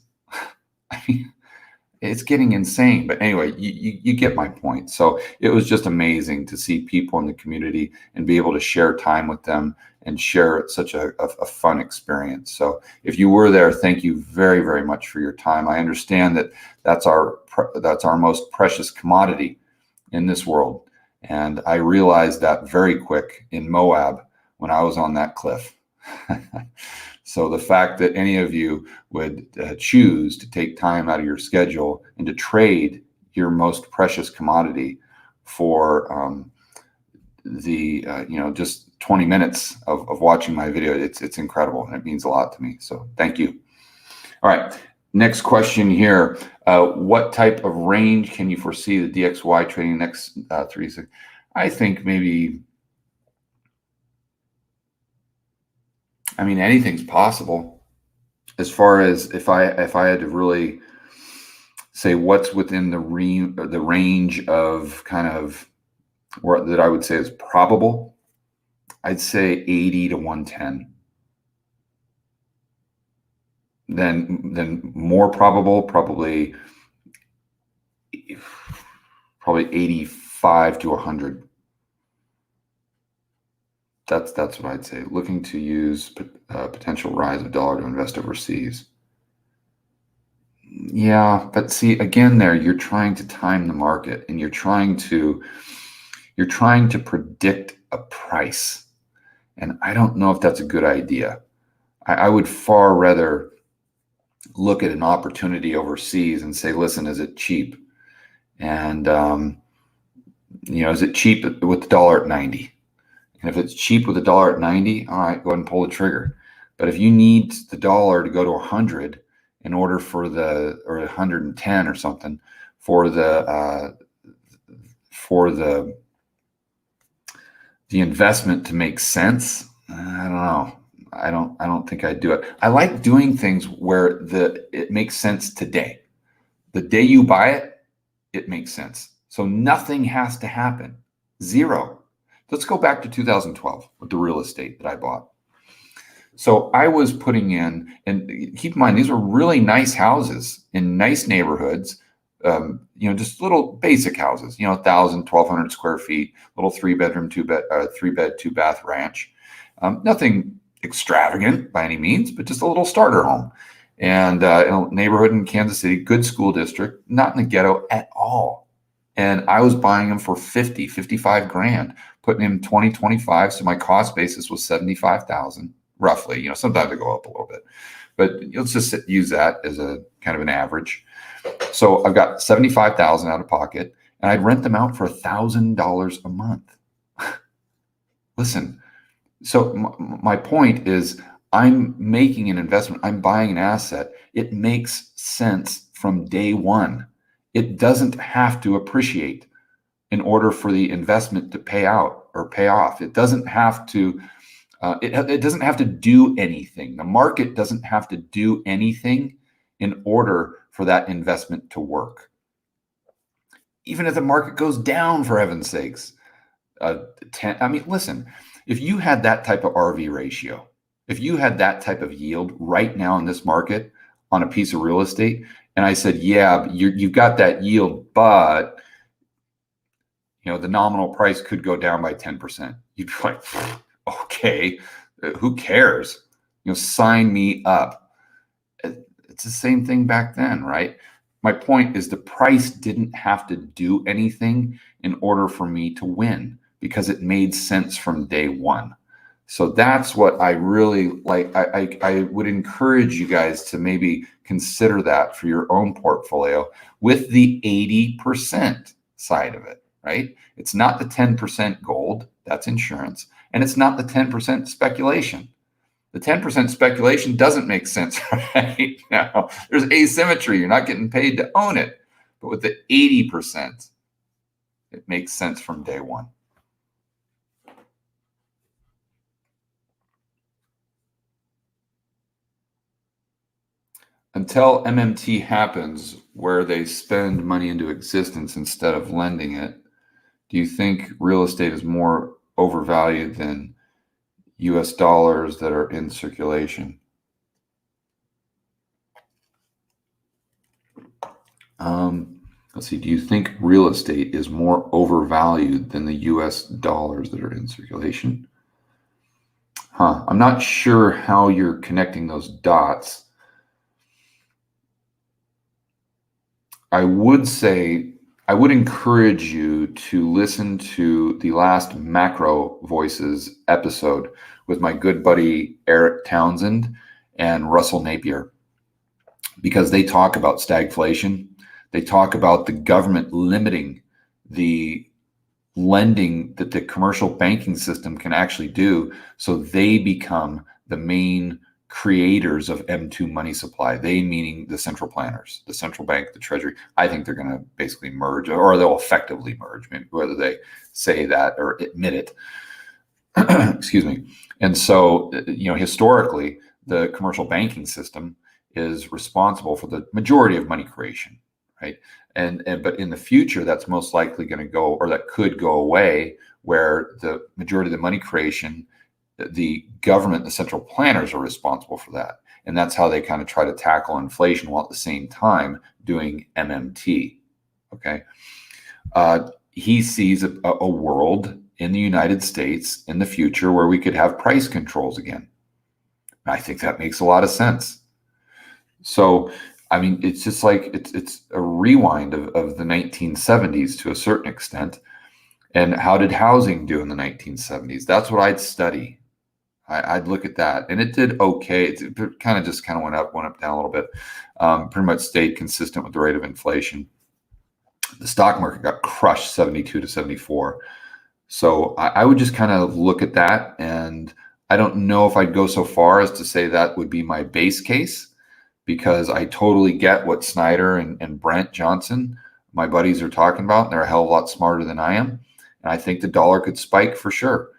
It's getting insane. But anyway, you get my point. So it was just amazing to see people in the community and be able to share time with them and share such a fun experience. So if you were there, thank you very, very much for your time. I understand that that's our most precious commodity in this world. And I realized that very quick in Moab when I was on that cliff. So the fact that any of you would choose to take time out of your schedule and to trade your most precious commodity for just 20 minutes of watching my video, it's incredible, and it means a lot to me. So thank you. All right, next question here. What type of range can you foresee the DXY trading next 3 6? I think maybe, I mean, anything's possible. As far as if I had to really say what's within the range of kind of that I would say is probable, I'd say 80 to 110. Then more probable, probably 85 to 100. That's what I'd say. Looking to use potential rise of dollar to invest overseas. Yeah, but see, again, there you're trying to time the market, and you're trying to predict a price, and I don't know if that's a good idea. I would far rather look at an opportunity overseas and say, listen, is it cheap? And is it cheap with the dollar at 90? And if it's cheap with the dollar at 90, all right, go ahead and pull the trigger. But if you need the dollar to go to 100 in order for or 110 or something for the investment to make sense, I don't know. I don't think I'd do it. I like doing things where it makes sense today. The day you buy it, it makes sense. So nothing has to happen. Zero. Let's go back to 2012 with the real estate that I bought. So I was putting in, and keep in mind, these were really nice houses in nice neighborhoods, just little basic houses, 1,000, 1,200 square feet, little 3-bedroom, 3-bed, 2-bath ranch. Nothing extravagant by any means, but just a little starter home. And in a neighborhood in Kansas City, good school district, not in the ghetto at all. And I was buying them for 50, 55 grand, putting in 20, 25. So my cost basis was 75,000 roughly. Sometimes I go up a little bit, but let's just use that as a kind of an average. So I've got 75,000 out of pocket, and I'd rent them out for $1,000 a month. Listen, so my point is, I'm making an investment. I'm buying an asset. It makes sense from day one. It doesn't have to appreciate in order for the investment to pay out or pay off. It doesn't have to. It doesn't have to do anything. The market doesn't have to do anything in order for that investment to work. Even if the market goes down, for heaven's sakes, listen, if you had that type of RV ratio, if you had that type of yield right now in this market on a piece of real estate, and I said, yeah, you've got that yield, but the nominal price could go down by 10%. You'd be like, okay, who cares? Sign me up. It's the same thing back then, right? My point is, the price didn't have to do anything in order for me to win, because it made sense from day one. So that's what I really like. I would encourage you guys to maybe consider that for your own portfolio with the 80% side of it, right? It's not the 10% gold, that's insurance, and it's not the 10% speculation. The 10% speculation doesn't make sense right now. There's asymmetry. You're not getting paid to own it. But with the 80%, it makes sense from day one. Until MMT happens, where they spend money into existence instead of lending it, do you think real estate is more overvalued than US dollars that are in circulation? Let's see. Do you think real estate is more overvalued than the US dollars that are in circulation? I'm not sure how you're connecting those dots. I would say, I would encourage you to listen to the last Macro Voices episode with my good buddy Eric Townsend and Russell Napier, because they talk about stagflation. They talk about the government limiting the lending that the commercial banking system can actually do, so they become the main creators of M2 money supply. They meaning the central planners, the central bank, the treasury. I think they're going to basically merge, or they'll effectively merge, maybe, whether they say that or admit it. Excuse me. And so, historically, the commercial banking system is responsible for the majority of money creation, right? And but in the future, that's most likely going to go, or that could go away, where the majority of the money creation, the government, the central planners are responsible for that. And that's how they kind of try to tackle inflation while at the same time doing MMT. Okay. He sees a world in the United States in the future where we could have price controls again. I think that makes a lot of sense. So, I mean, it's just like it's a rewind of the 1970s to a certain extent. And how did housing do in the 1970s? That's what I'd study. I'd look at that, and it did okay. It kind of went up, down a little bit. Pretty much stayed consistent with the rate of inflation. The stock market got crushed 72 to 74. So I would just kind of look at that, and I don't know if I'd go so far as to say that would be my base case, because I totally get what Snyder and Brent Johnson, my buddies, are talking about. And they're a hell of a lot smarter than I am. And I think the dollar could spike for sure.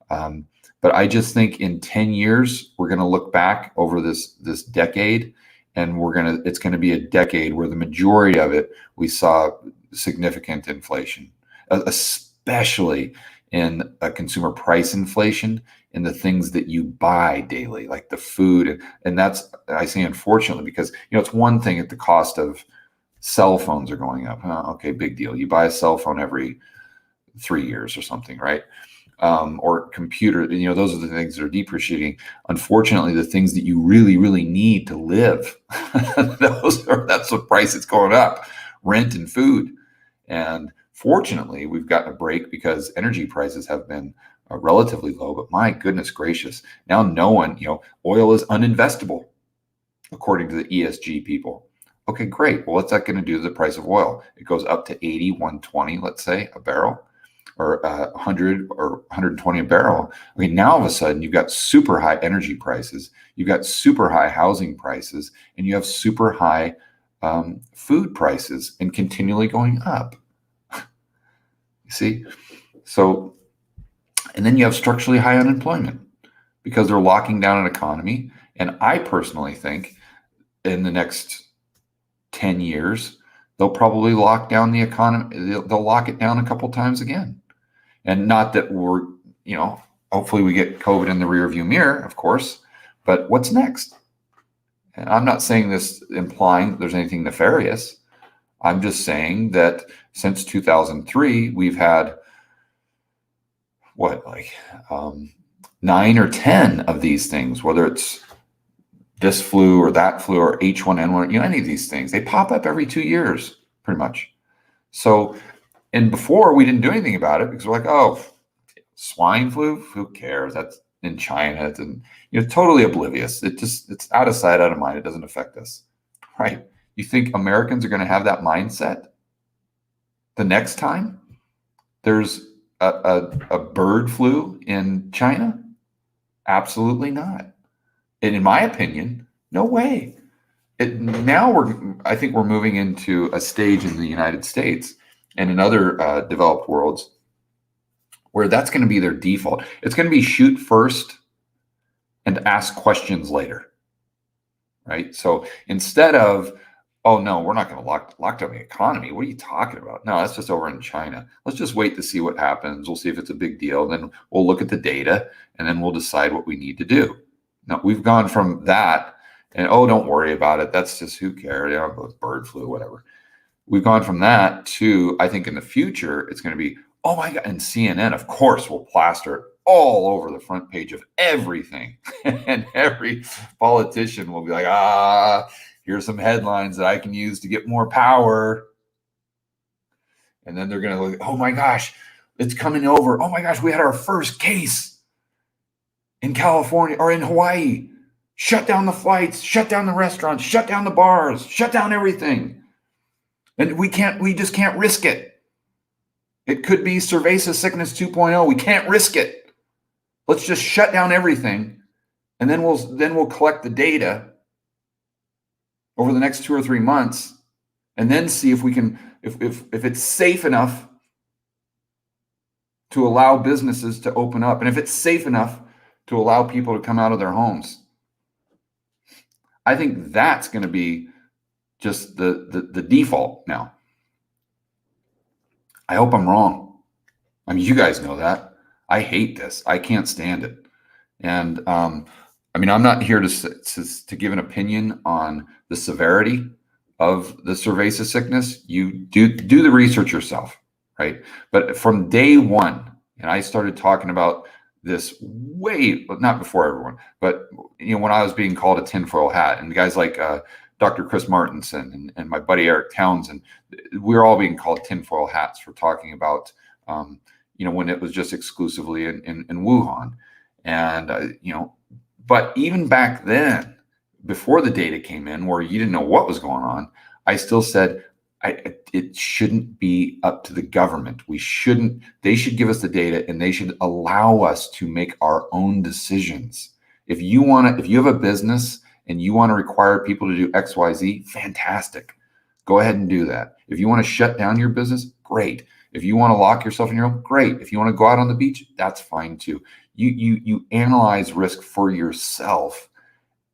But I just think in 10 years, we're going to look back over this decade, and it's going to be a decade where the majority of it, we saw significant inflation, especially in a consumer price inflation in the things that you buy daily, like the food. And that's, I say, unfortunately, because, it's one thing if the cost of cell phones are going up. Okay, big deal. You buy a cell phone every 3 years or something, right? Or computer, those are the things that are depreciating. Unfortunately, the things that you really, really need to live, that's the price that's going up, rent and food. And fortunately, we've gotten a break because energy prices have been relatively low, but my goodness gracious, now oil is uninvestable, according to the ESG people. Okay, great. Well, what's that going to do to the price of oil? It goes up to 80, 120, let's say, a barrel, or 100 or 120 a barrel. Okay, now all of a sudden you've got super high energy prices, you've got super high housing prices, and you have super high food prices, and continually going up. You see? So, and then you have structurally high unemployment because they're locking down an economy. And I personally think in the next 10 years, they'll probably lock down the economy. They'll lock it down a couple times again. And not that we're, hopefully we get COVID in the rearview mirror, of course, but what's next? And I'm not saying this implying that there's anything nefarious. I'm just saying that since 2003, we've had 9 or 10 of these things, whether it's this flu or that flu or H1N1, any of these things, they pop up every 2 years, pretty much. So, and before we didn't do anything about it because we're like, oh, swine flu, who cares? That's in China. It's totally oblivious. It's out of sight, out of mind. It doesn't affect us, right? You think Americans are going to have that mindset the next time there's a bird flu in China? Absolutely not. And in my opinion, no way. I think we're moving into a stage in the United States and in other developed worlds where that's going to be their default. It's going to be shoot first and ask questions later, right? So instead of, oh no, we're not going to lock down the economy. What are you talking about? No, that's just over in China. Let's just wait to see what happens. We'll see if it's a big deal. Then we'll look at the data, and then we'll decide what we need to do. Now, we've gone from that, and don't worry about it. That's just, who cares? Bird flu, whatever. We've gone from that to, I think in the future, it's going to be, oh my God, and CNN, of course, will plaster all over the front page of everything. And every politician will be like, here's some headlines that I can use to get more power. And then they're going to look, oh my gosh, it's coming over. Oh my gosh, we had our first case in California or in Hawaii. Shut down the flights, shut down the restaurants, shut down the bars, shut down everything. And we just can't risk it. It could be cerveza sickness 2.0. We can't risk it. Let's just shut down everything. And then we'll collect the data over the next 2 or 3 months and then see if we can, if it's safe enough to allow businesses to open up, and if it's safe enough to allow people to come out of their homes. I think that's going to be just the default now. I hope I'm wrong. I mean, you guys know that. I hate this. I can't stand it. And I mean, I'm not here to give an opinion on the severity of the cerveza sickness. You do the research yourself, right? But from day one, and I started talking about this not before everyone, but when I was being called a tinfoil hat, and guys like Dr. Chris Martinson and my buddy Eric Townsend, we were all being called tinfoil hats for talking about when it was just exclusively in Wuhan, and but even back then, before the data came in, where you didn't know what was going on, I still said it shouldn't be up to the government. They should give us the data, and they should allow us to make our own decisions. If you have a business and you want to require people to do X, Y, Z, fantastic. Go ahead and do that. If you want to shut down your business, great. If you want to lock yourself in your home, great. If you want to go out on the beach, that's fine too. You analyze risk for yourself,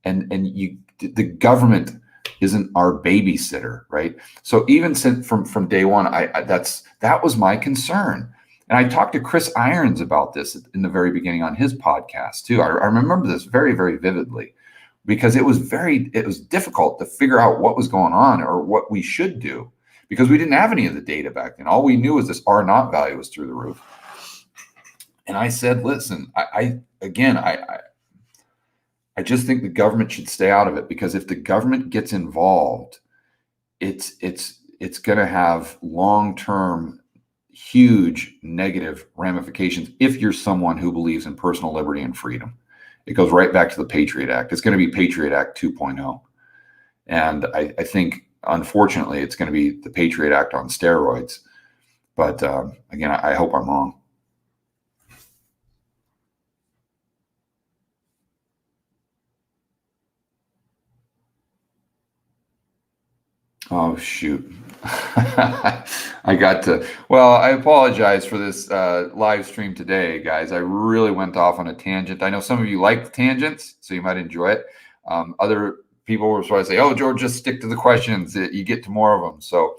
and the government isn't our babysitter, right? So even from day one, that was my concern. And I talked to Chris Irons about this in the very beginning on his podcast too. I remember this very, very vividly, because it was difficult to figure out what was going on or what we should do, because we didn't have any of the data back then. All we knew was this R0 value was through the roof. And I said, listen, I just think the government should stay out of it, because if the government gets involved, it's going to have long-term, huge negative ramifications if you're someone who believes in personal liberty and freedom. It goes right back to the Patriot Act. It's going to be Patriot Act 2.0. And I think, unfortunately, it's going to be the Patriot Act on steroids. But again, I hope I'm wrong. Oh, shoot. I apologize for this live stream today, guys. I really went off on a tangent. I know some of you like tangents, so you might enjoy it. Other people will sort of say, oh, George, just stick to the questions. You get to more of them. So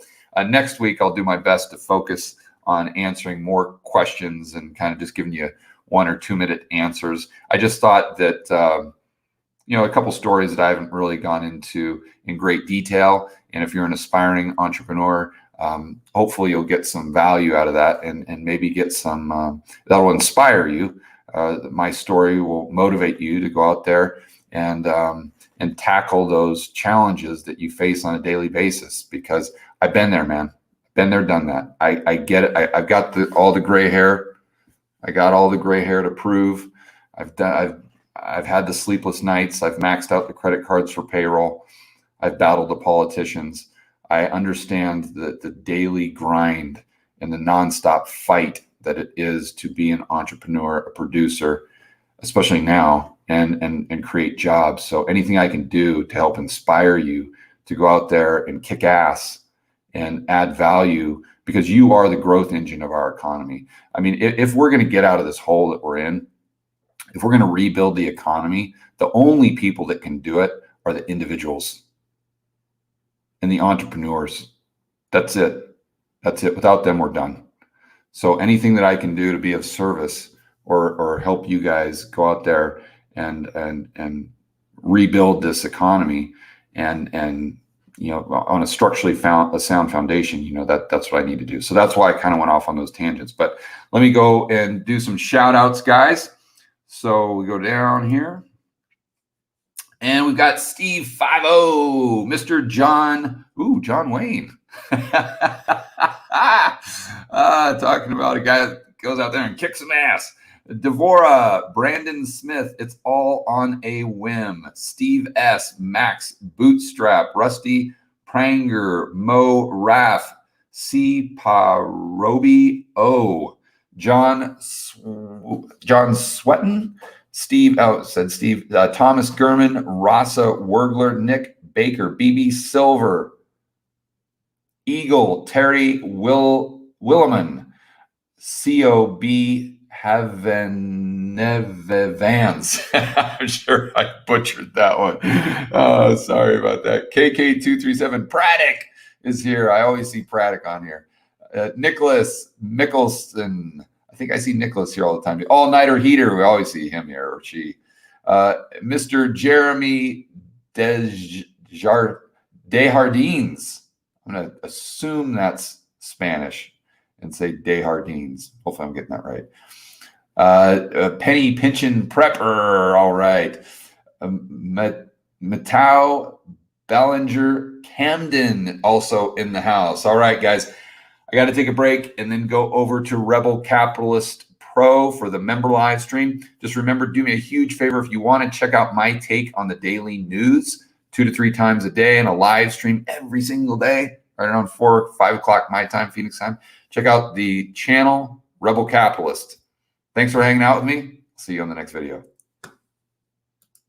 next week, I'll do my best to focus on answering more questions and kind of just giving you 1 or 2 minute answers. I just thought that, a couple stories that I haven't really gone into in great detail. And if you're an aspiring entrepreneur, hopefully you'll get some value out of that, and maybe get some that will inspire you. My story will motivate you to go out there and tackle those challenges that you face on a daily basis, because I've been there, man. Been there, done that. I get it. I've got all the gray hair. I got all the gray hair to prove. I've had the sleepless nights. I've maxed out the credit cards for payroll. I've battled the politicians. I understand the daily grind and the nonstop fight that it is to be an entrepreneur, a producer, especially now, and create jobs. So anything I can do to help inspire you to go out there and kick ass and add value, because you are the growth engine of our economy. I mean, if we're going to get out of this hole that we're in, if we're going to rebuild the economy, the only people that can do it are the individuals and the entrepreneurs. That's it. Without them, we're done. So anything that I can do to be of service or help you guys go out there and rebuild this economy and on a structurally sound foundation, that's what I need to do. So that's why I kind of went off on those tangents. But let me go and do some shout outs, guys. So we go down here. And we've got Steve 50, Mr. John Wayne. Talking about a guy that goes out there and kicks some ass. Devora, Brandon Smith, it's all on a whim. Steve S, Max Bootstrap, Rusty Pranger, Mo Raff, C Parobi O, John Sweaton, Steve, Thomas Gurman, Rasa Wergler, Nick Baker, BB Silver, Eagle, Terry Williman, COB Vans. I'm sure I butchered that one. Oh, sorry about that. KK237, Praddock is here. I always see Praddock on here. Nicholas Mickelson. I think I see Nicholas here all the time. All-Nighter Heater, we always see him here, or she. Mr. Jeremy Desjardins. I'm going to assume that's Spanish and say Desjardins. Hopefully I'm getting that right. Penny Pinchin Prepper, all right. Matau Ballinger Camden, also in the house. All right, guys. I got to take a break and then go over to Rebel Capitalist Pro for the member live stream. Just remember, do me a huge favor. If you want to check out my take on the daily news 2 to 3 times a day and a live stream every single day, right around 4 or 5 o'clock my time, Phoenix time, check out the channel Rebel Capitalist. Thanks for hanging out with me. See you on the next video.